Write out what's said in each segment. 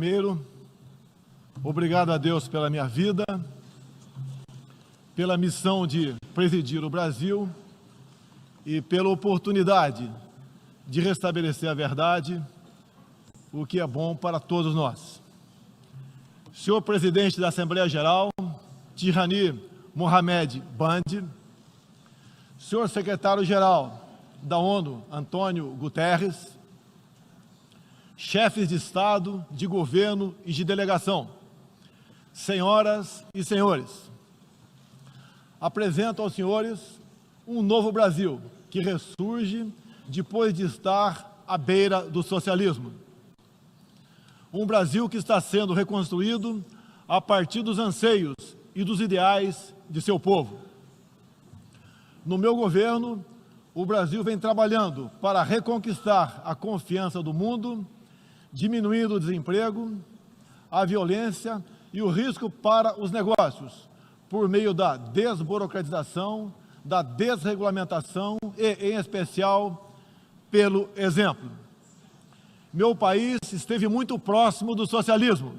Primeiro, obrigado a Deus pela minha vida, pela missão de presidir o Brasil e pela oportunidade de restabelecer a verdade, o que é bom para todos nós. Senhor Presidente da Assembleia Geral, Tirani Mohamed Bandi, Senhor Secretário-Geral da ONU, Antônio Guterres, chefes de Estado, de governo e de delegação, senhoras e senhores, apresento aos senhores um novo Brasil que ressurge depois de estar à beira do socialismo. Um Brasil que está sendo reconstruído a partir dos anseios e dos ideais de seu povo. No meu governo, o Brasil vem trabalhando para reconquistar a confiança do mundo, diminuindo o desemprego, a violência e o risco para os negócios, por meio da desburocratização, da desregulamentação e, em especial, pelo exemplo. Meu país esteve muito próximo do socialismo,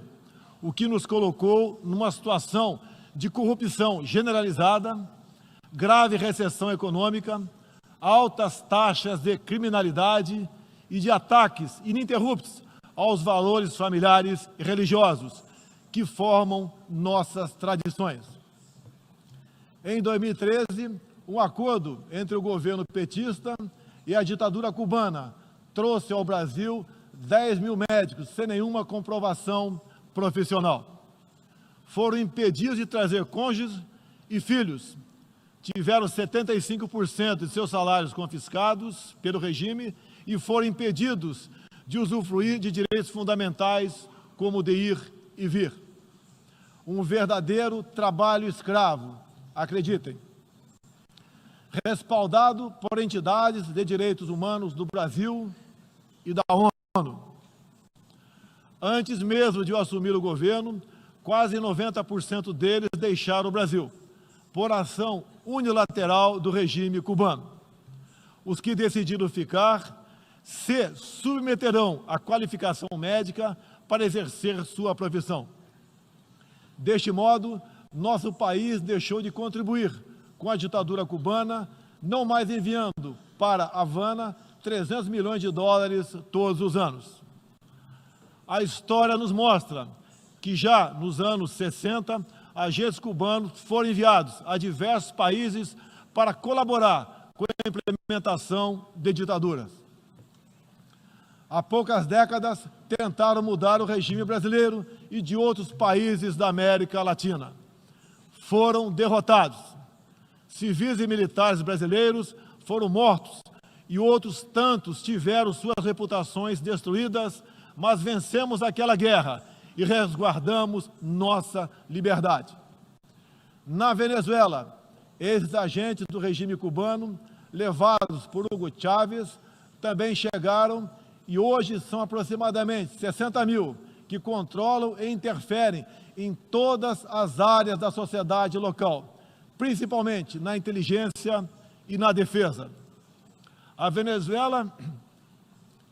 o que nos colocou numa situação de corrupção generalizada, grave recessão econômica, altas taxas de criminalidade e de ataques ininterruptos aos valores familiares e religiosos que formam nossas tradições. Em 2013, um acordo entre o governo petista e a ditadura cubana trouxe ao Brasil 10 mil médicos sem nenhuma comprovação profissional. Foram impedidos de trazer cônjuges e filhos. Tiveram 75% de seus salários confiscados pelo regime e foram impedidos de usufruir de direitos fundamentais como o de ir e vir. Um verdadeiro trabalho escravo, acreditem. Respaldado por entidades de direitos humanos do Brasil e da ONU. Antes mesmo de eu assumir o governo, quase 90% deles deixaram o Brasil, por ação unilateral do regime cubano. Os que decidiram ficar se submeterão à qualificação médica para exercer sua profissão. Deste modo, nosso país deixou de contribuir com a ditadura cubana, não mais enviando para Havana 300 milhões de dólares todos os anos. A história nos mostra que já nos anos 60, agentes cubanos foram enviados a diversos países para colaborar com a implementação de ditaduras. Há poucas décadas, tentaram mudar o regime brasileiro e de outros países da América Latina. Foram derrotados. Civis e militares brasileiros foram mortos e outros tantos tiveram suas reputações destruídas, mas vencemos aquela guerra e resguardamos nossa liberdade. Na Venezuela, esses agentes do regime cubano, levados por Hugo Chávez, também chegaram e hoje são aproximadamente 60 mil que controlam e interferem em todas as áreas da sociedade local, principalmente na inteligência e na defesa. A Venezuela,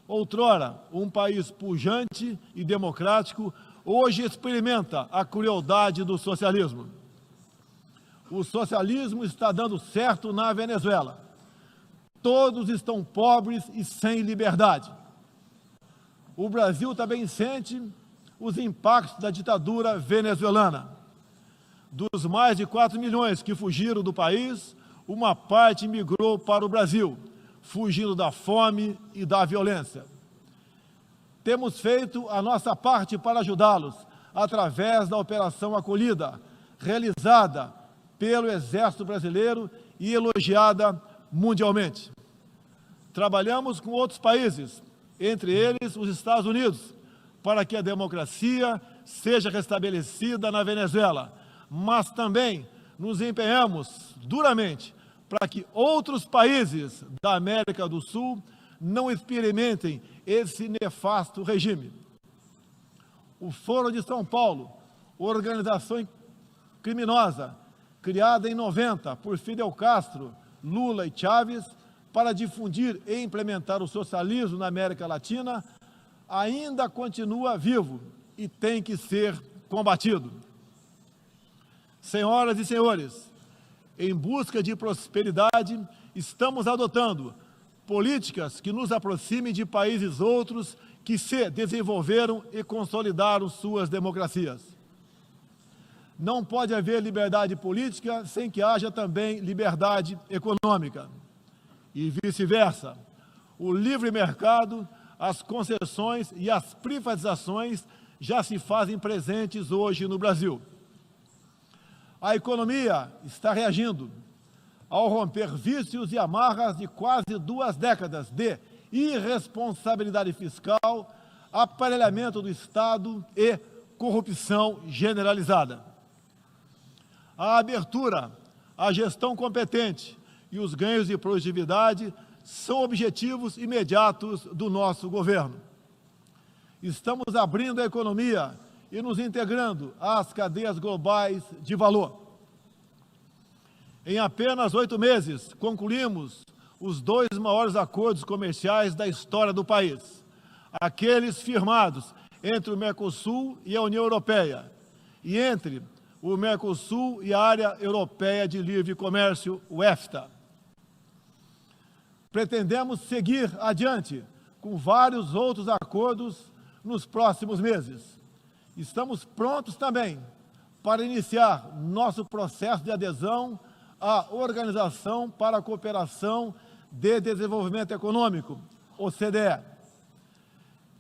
outrora um país pujante e democrático, hoje experimenta a crueldade do socialismo. O socialismo está dando certo na Venezuela. Todos estão pobres e sem liberdade. O Brasil também sente os impactos da ditadura venezuelana. Dos mais de 4 milhões que fugiram do país, uma parte migrou para o Brasil, fugindo da fome e da violência. Temos feito a nossa parte para ajudá-los, através da Operação Acolhida, realizada pelo Exército Brasileiro e elogiada mundialmente. Trabalhamos com outros países, entre eles os Estados Unidos, para que a democracia seja restabelecida na Venezuela, mas também nos empenhamos duramente para que outros países da América do Sul não experimentem esse nefasto regime. O Foro de São Paulo, organização criminosa, criada em 90 por Fidel Castro, Lula e Chávez, para difundir e implementar o socialismo na América Latina, ainda continua vivo e tem que ser combatido. Senhoras e senhores, em busca de prosperidade, estamos adotando políticas que nos aproximem de países outros que se desenvolveram e consolidaram suas democracias. Não pode haver liberdade política sem que haja também liberdade econômica. E vice-versa. O livre mercado, as concessões e as privatizações já se fazem presentes hoje no Brasil. A economia está reagindo ao romper vícios e amarras de quase 2 décadas de irresponsabilidade fiscal, aparelhamento do Estado e corrupção generalizada. A abertura, a gestão competente e os ganhos de produtividade são objetivos imediatos do nosso governo. Estamos abrindo a economia e nos integrando às cadeias globais de valor. Em apenas 8 meses, concluímos os 2 maiores acordos comerciais da história do país, aqueles firmados entre o Mercosul e a União Europeia, e entre o Mercosul e a Área Europeia de Livre Comércio, o EFTA. Pretendemos seguir adiante com vários outros acordos nos próximos meses. Estamos prontos também para iniciar nosso processo de adesão à Organização para a Cooperação de Desenvolvimento Econômico, OCDE.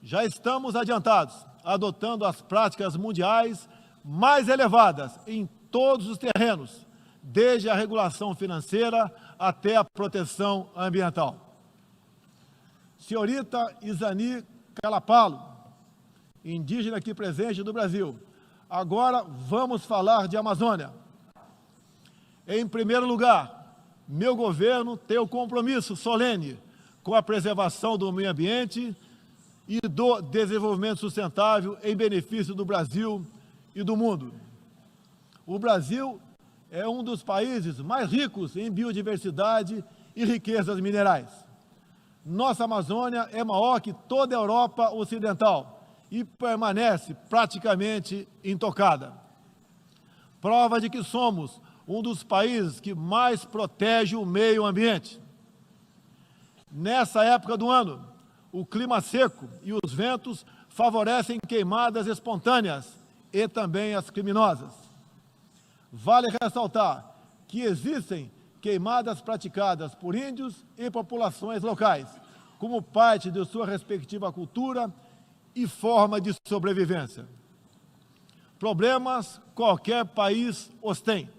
Já estamos adiantados, adotando as práticas mundiais mais elevadas em todos os terrenos, desde a regulação financeira até a proteção ambiental. Senhorita Isani Calapalo, indígena aqui presente do Brasil, agora vamos falar de Amazônia. Em primeiro lugar, meu governo tem o compromisso solene com a preservação do meio ambiente e do desenvolvimento sustentável em benefício do Brasil e do mundo. O Brasil é um dos países mais ricos em biodiversidade e riquezas minerais. Nossa Amazônia é maior que toda a Europa Ocidental e permanece praticamente intocada. Prova de que somos um dos países que mais protege o meio ambiente. Nessa época do ano, o clima seco e os ventos favorecem queimadas espontâneas e também as criminosas. Vale ressaltar que existem queimadas praticadas por índios e populações locais, como parte de sua respectiva cultura e forma de sobrevivência. Problemas qualquer país os tem.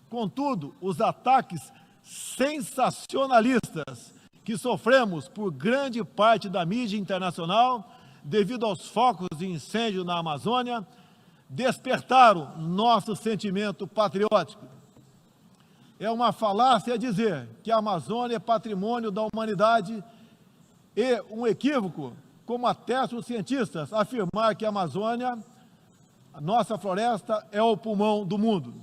Contudo, os ataques sensacionalistas que sofremos por grande parte da mídia internacional, devido aos focos de incêndio na Amazônia, despertaram nosso sentimento patriótico. É uma falácia dizer que a Amazônia é patrimônio da humanidade e um equívoco, como atestam os cientistas, afirmar que a Amazônia, a nossa floresta, é o pulmão do mundo.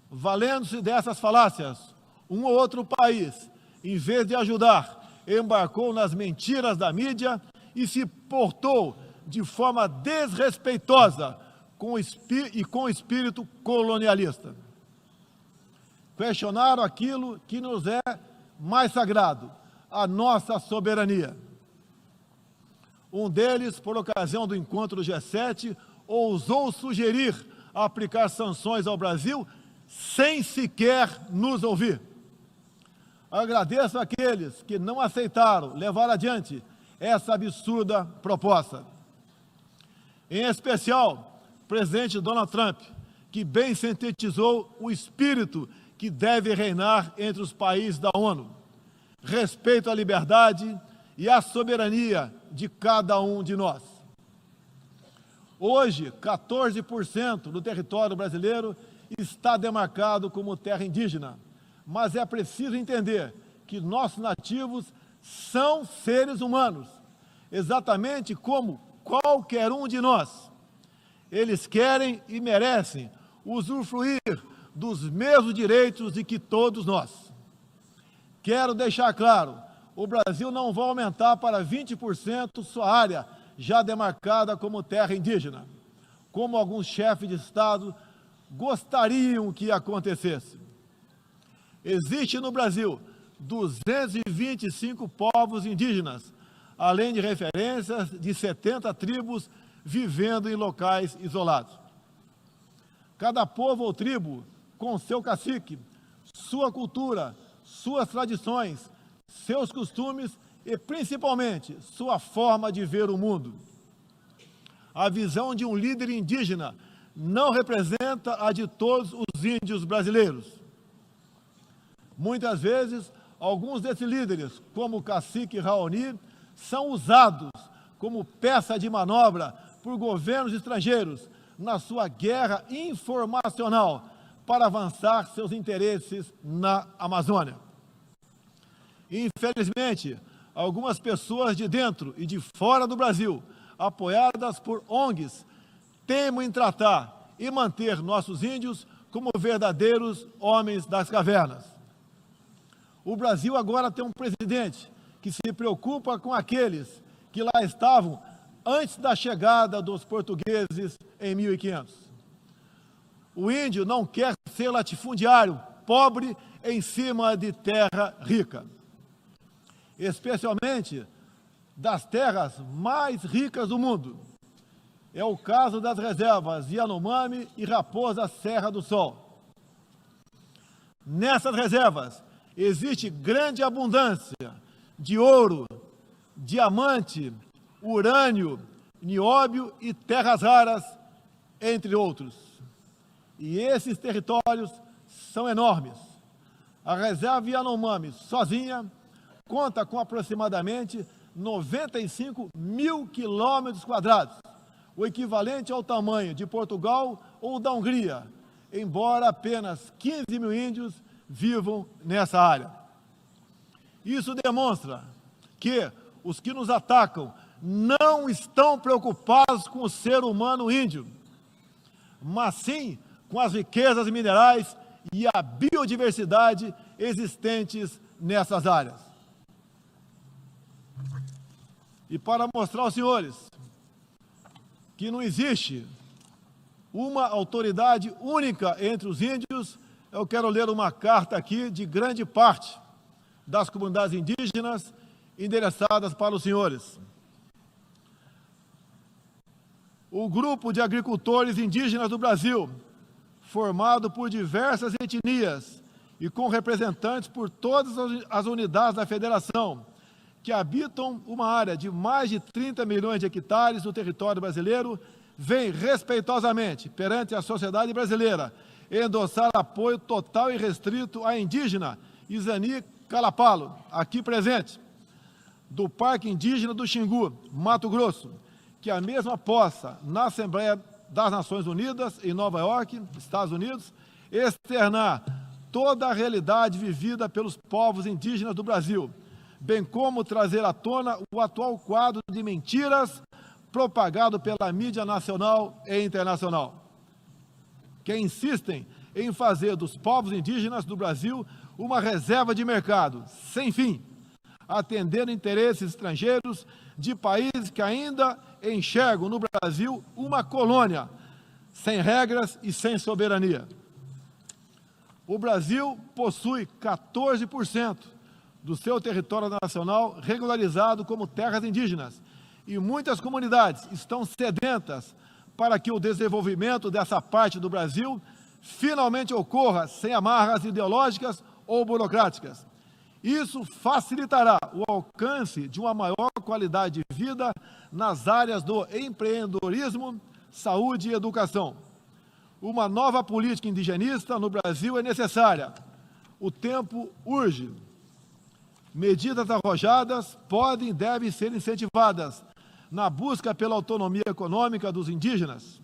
Valendo-se dessas falácias, um ou outro país, em vez de ajudar, embarcou nas mentiras da mídia e se portou de forma desrespeitosa com espírito colonialista. Questionaram aquilo que nos é mais sagrado, a nossa soberania. Um deles, por ocasião do encontro do G7, ousou sugerir aplicar sanções ao Brasil sem sequer nos ouvir. Agradeço àqueles que não aceitaram levar adiante essa absurda proposta. Em especial, o presidente Donald Trump, que bem sintetizou o espírito que deve reinar entre os países da ONU: respeito à liberdade e à soberania de cada um de nós. Hoje, 14% do território brasileiro está demarcado como terra indígena, mas é preciso entender que nossos nativos são seres humanos, exatamente como qualquer um de nós. Eles querem e merecem usufruir dos mesmos direitos de que todos nós. Quero deixar claro, o Brasil não vai aumentar para 20% sua área já demarcada como terra indígena, como alguns chefes de Estado gostariam que acontecesse. Existe no Brasil 225 povos indígenas, além de referências de 70 tribos vivendo em locais isolados. Cada povo ou tribo, com seu cacique, sua cultura, suas tradições, seus costumes e, principalmente, sua forma de ver o mundo. A visão de um líder indígena não representa a de todos os índios brasileiros. Muitas vezes, alguns desses líderes, como o cacique Raoni, são usados como peça de manobra por governos estrangeiros na sua guerra informacional para avançar seus interesses na Amazônia. Infelizmente, algumas pessoas de dentro e de fora do Brasil, apoiadas por ONGs, temem tratar e manter nossos índios como verdadeiros homens das cavernas. O Brasil agora tem um presidente que se preocupa com aqueles que lá estavam antes da chegada dos portugueses em 1500. O índio não quer ser latifundiário, pobre em cima de terra rica, especialmente das terras mais ricas do mundo. É o caso das reservas Yanomami e Raposa Serra do Sol. Nessas reservas existe grande abundância de ouro, diamante, urânio, nióbio e terras raras, entre outros. E esses territórios são enormes. A reserva Yanomami, sozinha, conta com aproximadamente 95 mil quilômetros quadrados, o equivalente ao tamanho de Portugal ou da Hungria, embora apenas 15 mil índios vivam nessa área. Isso demonstra que os que nos atacam não estão preocupados com o ser humano índio, mas sim com as riquezas minerais e a biodiversidade existentes nessas áreas. E para mostrar aos senhores que não existe uma autoridade única entre os índios, eu quero ler uma carta aqui de grande parte das comunidades indígenas endereçadas para os senhores. O grupo de agricultores indígenas do Brasil, formado por diversas etnias e com representantes por todas as unidades da federação, que habitam uma área de mais de 30 milhões de hectares no território brasileiro, vem respeitosamente perante a sociedade brasileira endossar apoio total e restrito à indígena Isani Calapalo, aqui presente, do Parque Indígena do Xingu, Mato Grosso, que a mesma possa, na Assembleia das Nações Unidas, em Nova York, Estados Unidos, externar toda a realidade vivida pelos povos indígenas do Brasil, bem como trazer à tona o atual quadro de mentiras propagado pela mídia nacional e internacional, que insistem em fazer dos povos indígenas do Brasil uma reserva de mercado, sem fim, atendendo interesses estrangeiros de países que ainda enxergam no Brasil uma colônia, sem regras e sem soberania. O Brasil possui 14% do seu território nacional regularizado como terras indígenas, e muitas comunidades estão sedentas para que o desenvolvimento dessa parte do Brasil finalmente ocorra sem amarras ideológicas ou burocráticas. Isso facilitará o alcance de uma maior qualidade de vida nas áreas do empreendedorismo, saúde e educação. Uma nova política indigenista no Brasil é necessária. O tempo urge. Medidas arrojadas podem e devem ser incentivadas na busca pela autonomia econômica dos indígenas.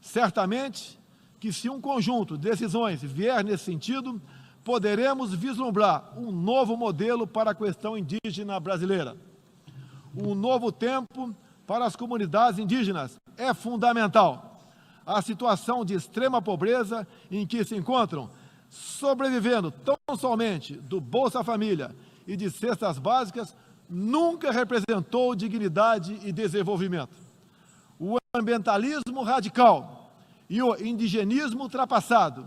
Certamente que, se um conjunto de decisões vier nesse sentido, poderemos vislumbrar um novo modelo para a questão indígena brasileira. Um novo tempo para as comunidades indígenas é fundamental. A situação de extrema pobreza em que se encontram, sobrevivendo tão somente do Bolsa Família e de cestas básicas, nunca representou dignidade e desenvolvimento. O ambientalismo radical e o indigenismo ultrapassado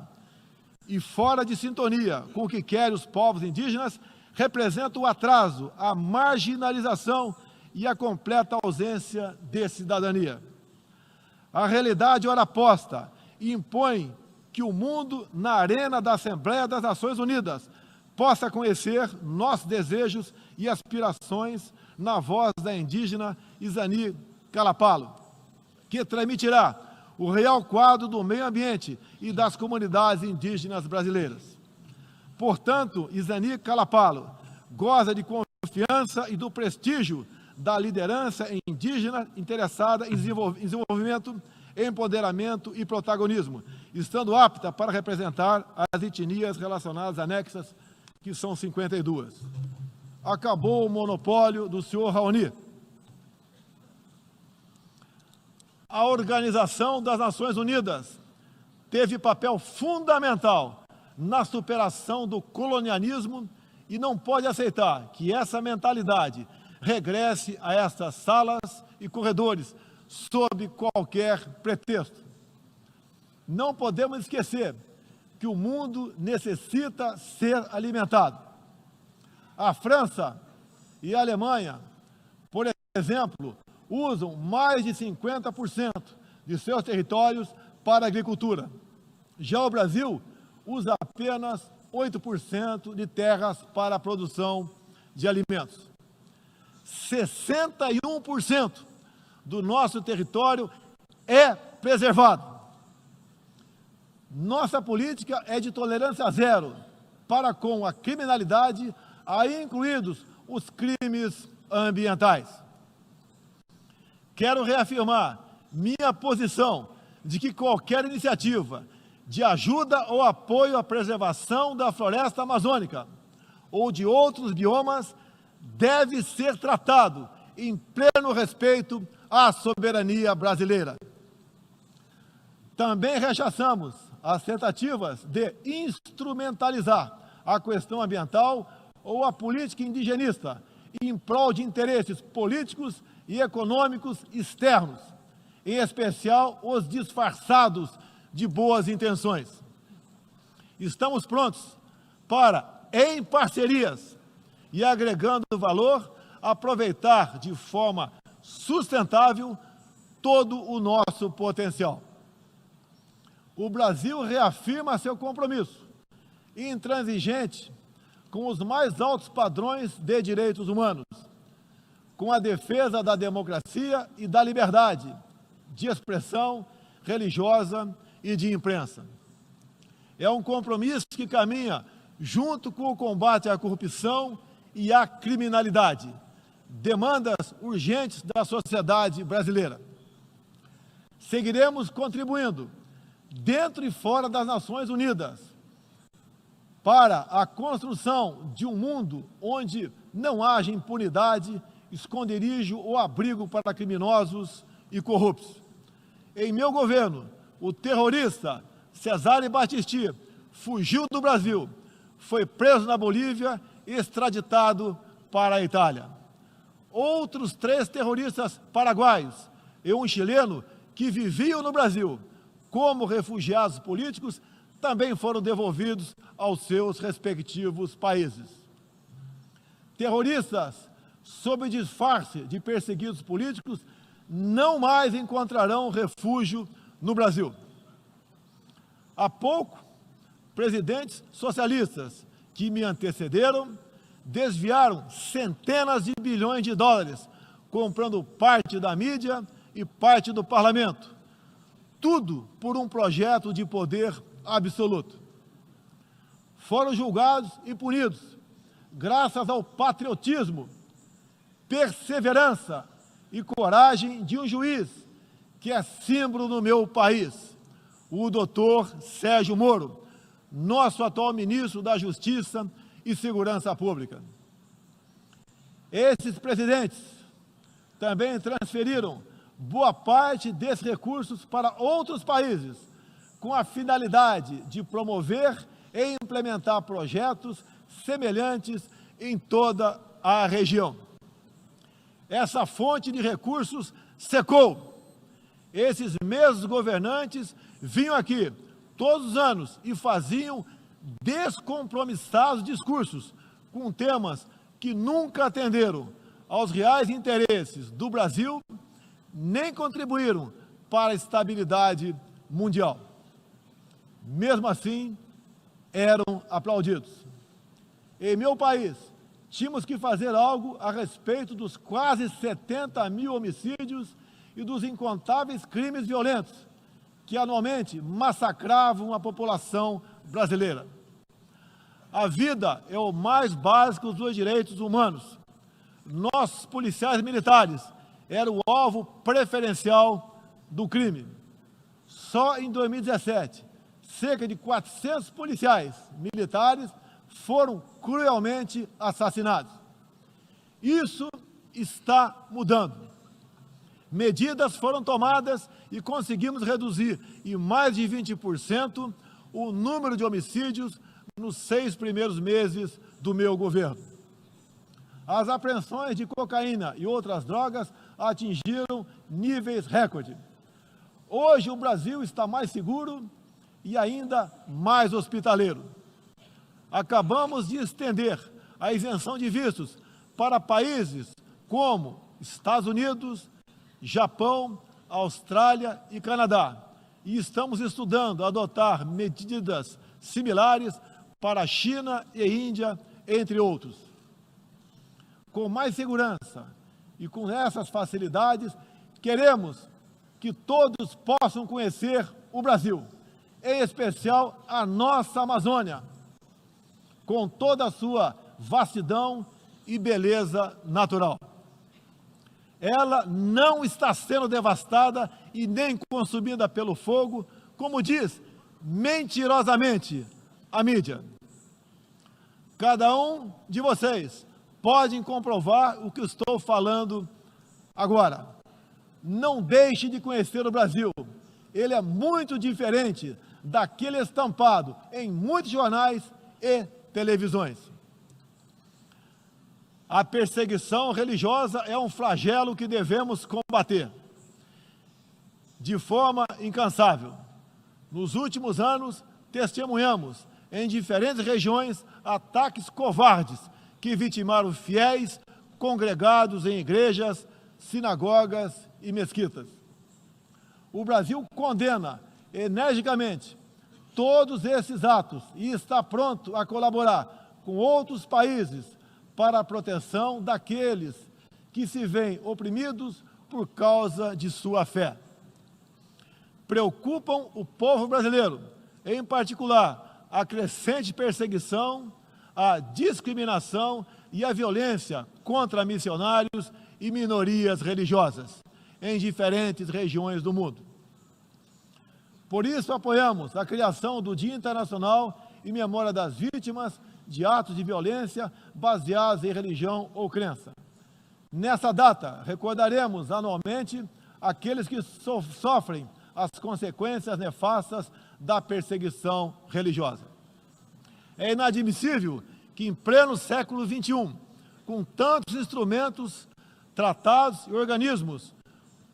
e fora de sintonia com o que querem os povos indígenas representam o atraso, a marginalização e a completa ausência de cidadania. A realidade ora posta impõe que o mundo, na arena da Assembleia das Nações Unidas, possa conhecer nossos desejos e aspirações na voz da indígena Izani Kalapalo, que transmitirá o real quadro do meio ambiente e das comunidades indígenas brasileiras. Portanto, Izani Kalapalo goza de confiança e do prestígio da liderança indígena interessada em desenvolvimento, empoderamento e protagonismo, estando apta para representar as etnias relacionadas anexas, que são 52. Acabou o monopólio do senhor Raoni. A Organização das Nações Unidas teve papel fundamental na superação do colonialismo e não pode aceitar que essa mentalidade regresse a estas salas e corredores sob qualquer pretexto. Não podemos esquecer que o mundo necessita ser alimentado. A França e a Alemanha, por exemplo, usam mais de 50% de seus territórios para a agricultura. Já o Brasil usa apenas 8% de terras para a produção de alimentos. 61% do nosso território é preservado. Nossa política é de tolerância zero para com a criminalidade, aí incluídos os crimes ambientais. Quero reafirmar minha posição de que qualquer iniciativa de ajuda ou apoio à preservação da floresta amazônica ou de outros biomas deve ser tratado em pleno respeito à soberania brasileira. Também rechaçamos as tentativas de instrumentalizar a questão ambiental ou a política indigenista em prol de interesses políticos e econômicos externos, em especial os disfarçados de boas intenções. Estamos prontos para, em parcerias e agregando valor, aproveitar de forma sustentável todo o nosso potencial. O Brasil reafirma seu compromisso intransigente com os mais altos padrões de direitos humanos, com a defesa da democracia e da liberdade de expressão religiosa e de imprensa. É um compromisso que caminha junto com o combate à corrupção e à criminalidade, demandas urgentes da sociedade brasileira. Seguiremos contribuindo, dentro e fora das Nações Unidas, para a construção de um mundo onde não haja impunidade, esconderijo ou abrigo para criminosos e corruptos. Em meu governo, o terrorista Cesare Battisti fugiu do Brasil, foi preso na Bolívia e extraditado para a Itália. Outros 3 terroristas paraguaios e um chileno que viviam no Brasil como refugiados políticos também foram devolvidos aos seus respectivos países. Terroristas, sob disfarce de perseguidos políticos, não mais encontrarão refúgio no Brasil. Há pouco, presidentes socialistas que me antecederam desviaram centenas de bilhões de dólares, comprando parte da mídia e parte do parlamento. Tudo por um projeto de poder absoluto. Foram julgados e punidos, graças ao patriotismo, perseverança e coragem de um juiz que é símbolo no meu país, o doutor Sérgio Moro, nosso atual ministro da Justiça e Segurança Pública. Esses presidentes também transferiram boa parte desses recursos para outros países, com a finalidade de promover e implementar projetos semelhantes em toda a região. essa fonte de recursos secou. Esses mesmos governantes vinham aqui todos os anos e faziam descompromissados discursos com temas que nunca atenderam aos reais interesses do Brasil, nem contribuíram para a estabilidade mundial. Mesmo assim, eram aplaudidos. Em meu país, tínhamos que fazer algo a respeito dos quase 70 mil homicídios e dos incontáveis crimes violentos que anualmente massacravam a população brasileira. A vida é o mais básico dos direitos humanos. Nossos policiais militares eram o alvo preferencial do crime. Só em 2017, cerca de 400 policiais militares foram cruelmente assassinados. Isso está mudando. Medidas foram tomadas e conseguimos reduzir em mais de 20% o número de homicídios nos 6 primeiros meses do meu governo. As apreensões de cocaína e outras drogas atingiram níveis recorde. Hoje o Brasil está mais seguro e ainda mais hospitaleiro. Acabamos de estender a isenção de vistos para países como Estados Unidos, Japão, Austrália e Canadá. E estamos estudando adotar medidas similares para a China e Índia, entre outros. Com mais segurança e com essas facilidades, queremos que todos possam conhecer o Brasil, em especial a nossa Amazônia, com toda a sua vastidão e beleza natural. Ela não está sendo devastada e nem consumida pelo fogo, como diz mentirosamente a mídia. Cada um de vocês pode comprovar o que estou falando agora. Não deixe de conhecer o Brasil. Ele é muito diferente daquele estampado em muitos jornais e televisões. A perseguição religiosa é um flagelo que devemos combater de forma incansável. Nos últimos anos, testemunhamos em diferentes regiões ataques covardes que vitimaram fiéis congregados em igrejas, sinagogas e mesquitas. O Brasil condena energicamente todos esses atos e está pronto a colaborar com outros países para a proteção daqueles que se veem oprimidos por causa de sua fé. Preocupam o povo brasileiro, em particular, a crescente perseguição, a discriminação e a violência contra missionários e minorias religiosas em diferentes regiões do mundo. Por isso, apoiamos a criação do Dia Internacional em memória das vítimas de atos de violência baseados em religião ou crença. Nessa data, recordaremos anualmente aqueles que sofrem as consequências nefastas da perseguição religiosa. É inadmissível que, em pleno século XXI, com tantos instrumentos, tratados e organismos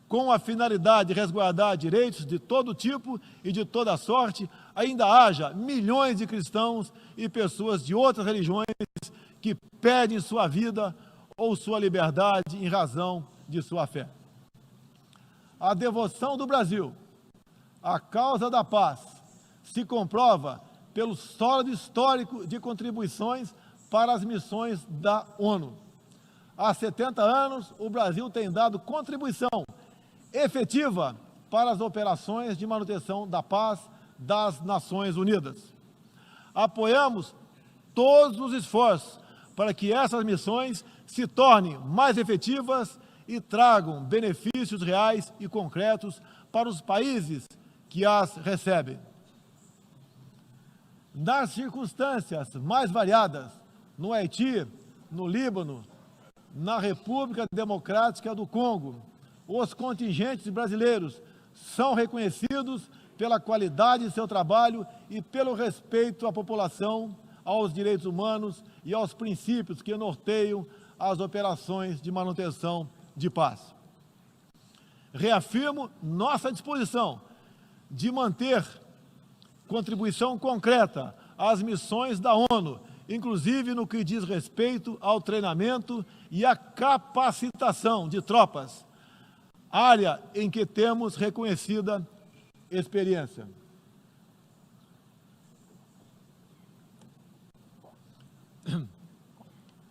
com a finalidade de resguardar direitos de todo tipo e de toda sorte, ainda haja milhões de cristãos e pessoas de outras religiões que perdem sua vida ou sua liberdade em razão de sua fé. A devoção do Brasil à causa da paz se comprova pelo sólido histórico de contribuições para as missões da ONU. Há 70 anos, o Brasil tem dado contribuição efetiva para as operações de manutenção da paz das Nações Unidas. Apoiamos todos os esforços para que essas missões se tornem mais efetivas e tragam benefícios reais e concretos para os países que as recebem. Nas circunstâncias mais variadas, no Haiti, no Líbano, na República Democrática do Congo, os contingentes brasileiros são reconhecidos pela qualidade de seu trabalho e pelo respeito à população, aos direitos humanos e aos princípios que norteiam as operações de manutenção de paz. Reafirmo nossa disposição de manter contribuição concreta às missões da ONU, inclusive no que diz respeito ao treinamento e à capacitação de tropas, área em que temos reconhecida experiência.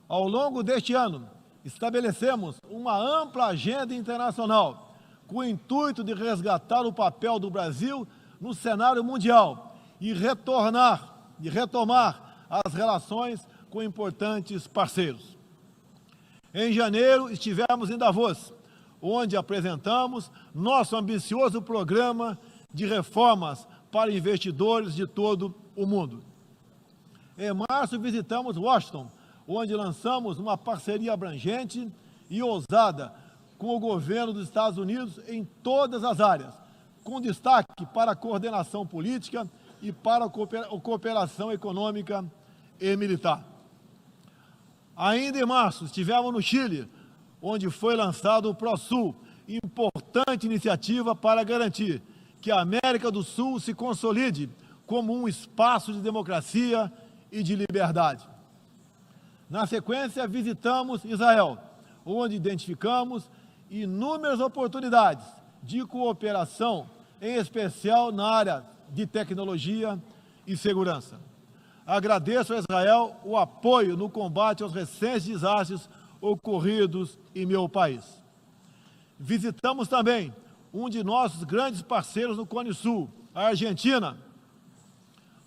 Ao longo deste ano, estabelecemos uma ampla agenda internacional com o intuito de resgatar o papel do Brasil no cenário mundial e retomar as relações com importantes parceiros. Em janeiro, estivemos em Davos, onde apresentamos nosso ambicioso programa de reformas para investidores de todo o mundo. Em março, visitamos Washington, onde lançamos uma parceria abrangente e ousada com o governo dos Estados Unidos em todas as áreas, com destaque para a coordenação política e para a cooperação econômica e militar. Ainda em março, estivemos no Chile, onde foi lançado o ProSul, importante iniciativa para garantir que a América do Sul se consolide como um espaço de democracia e de liberdade. Na sequência, visitamos Israel, onde identificamos inúmeras oportunidades de cooperação, em especial na área de tecnologia e segurança. Agradeço a Israel o apoio no combate aos recentes desastres ocorridos em meu país. Visitamos também um de nossos grandes parceiros no Cone Sul, a Argentina,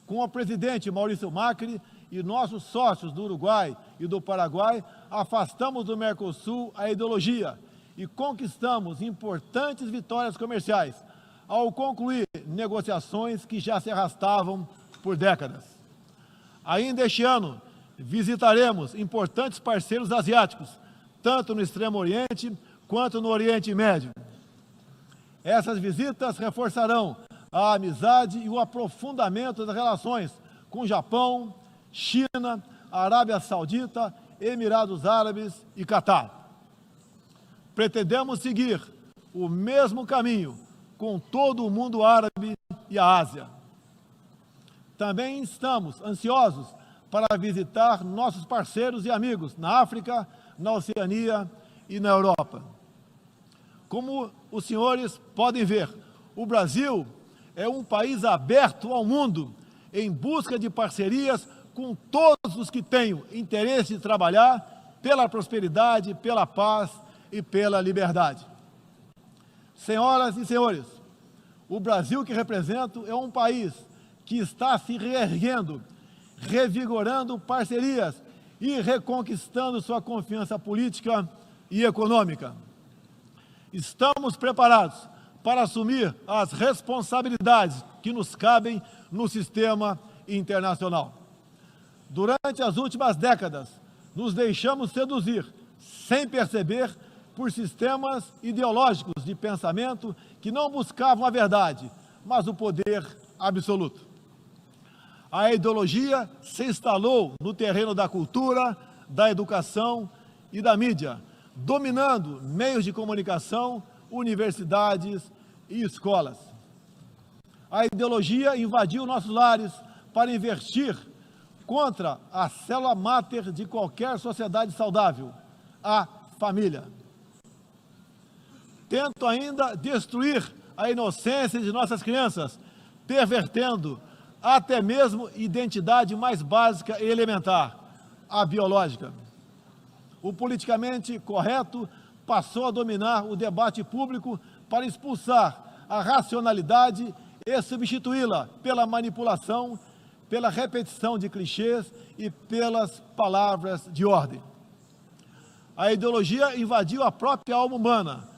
com o presidente Maurício Macri e nossos sócios do Uruguai e do Paraguai, afastamos do Mercosul a ideologia e conquistamos importantes vitórias comerciais, ao concluir negociações que já se arrastavam por décadas. Ainda este ano, visitaremos importantes parceiros asiáticos, tanto no Extremo Oriente quanto no Oriente Médio. Essas visitas reforçarão a amizade e o aprofundamento das relações com Japão, China, Arábia Saudita, Emirados Árabes e Catar. Pretendemos seguir o mesmo caminho com todo o mundo árabe e a Ásia. Também estamos ansiosos para visitar nossos parceiros e amigos na África, na Oceania e na Europa. Como os senhores podem ver, o Brasil é um país aberto ao mundo, em busca de parcerias com todos os que tenham interesse de trabalhar pela prosperidade, pela paz e pela liberdade. Senhoras e senhores, o Brasil que represento é um país que está se reerguendo, revigorando parcerias e reconquistando sua confiança política e econômica. Estamos preparados para assumir as responsabilidades que nos cabem no sistema internacional. Durante as últimas décadas, nos deixamos seduzir, sem perceber, por sistemas ideológicos de pensamento que não buscavam a verdade, mas o poder absoluto. A ideologia se instalou no terreno da cultura, da educação e da mídia, dominando meios de comunicação, universidades e escolas. A ideologia invadiu nossos lares para investir contra a célula máter de qualquer sociedade saudável, a família. Tento ainda destruir a inocência de nossas crianças, pervertendo até mesmo identidade mais básica e elementar, a biológica. O politicamente correto passou a dominar o debate público para expulsar a racionalidade e substituí-la pela manipulação, pela repetição de clichês e pelas palavras de ordem. A ideologia invadiu a própria alma humana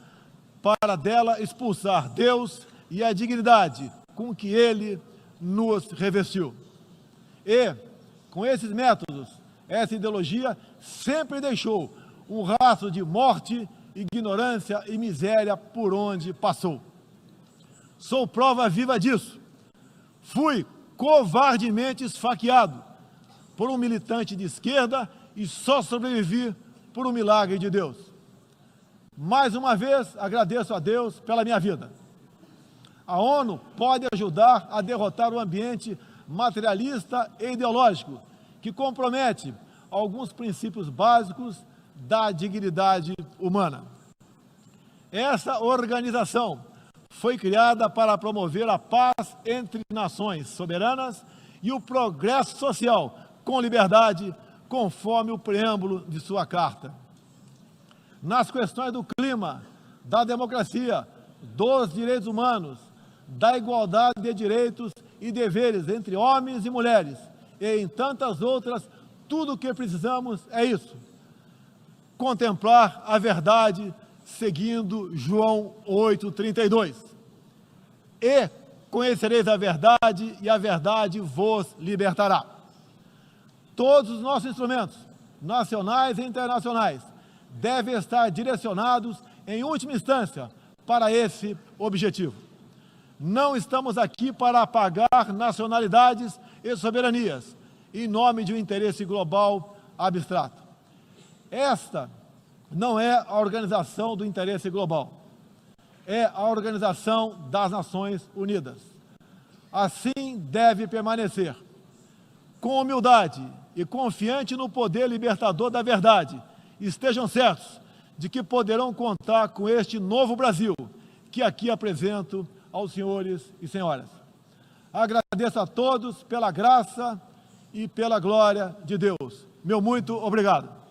para dela expulsar Deus e a dignidade com que Ele nos revestiu. E, com esses métodos, essa ideologia sempre deixou um rastro de morte, ignorância e miséria por onde passou. Sou prova viva disso. Fui covardemente esfaqueado por um militante de esquerda e só sobrevivi por um milagre de Deus. Mais uma vez, agradeço a Deus pela minha vida. A ONU pode ajudar a derrotar o ambiente materialista e ideológico, que compromete alguns princípios básicos da dignidade humana. Essa organização foi criada para promover a paz entre nações soberanas e o progresso social com liberdade, conforme o preâmbulo de sua carta. Nas questões do clima, da democracia, dos direitos humanos, da igualdade de direitos e deveres entre homens e mulheres, e em tantas outras, tudo o que precisamos é isso: contemplar a verdade seguindo João 8,32. E conhecereis a verdade, e a verdade vos libertará. Todos os nossos instrumentos, nacionais e internacionais, devem estar direcionados, em última instância, para esse objetivo. Não estamos aqui para apagar nacionalidades e soberanias, em nome de um interesse global abstrato. Esta não é a organização do interesse global, é a Organização das Nações Unidas. Assim deve permanecer, com humildade e confiante no poder libertador da verdade. Estejam certos de que poderão contar com este novo Brasil, que aqui apresento aos senhores e senhoras. Agradeço a todos pela graça e pela glória de Deus. Meu muito obrigado.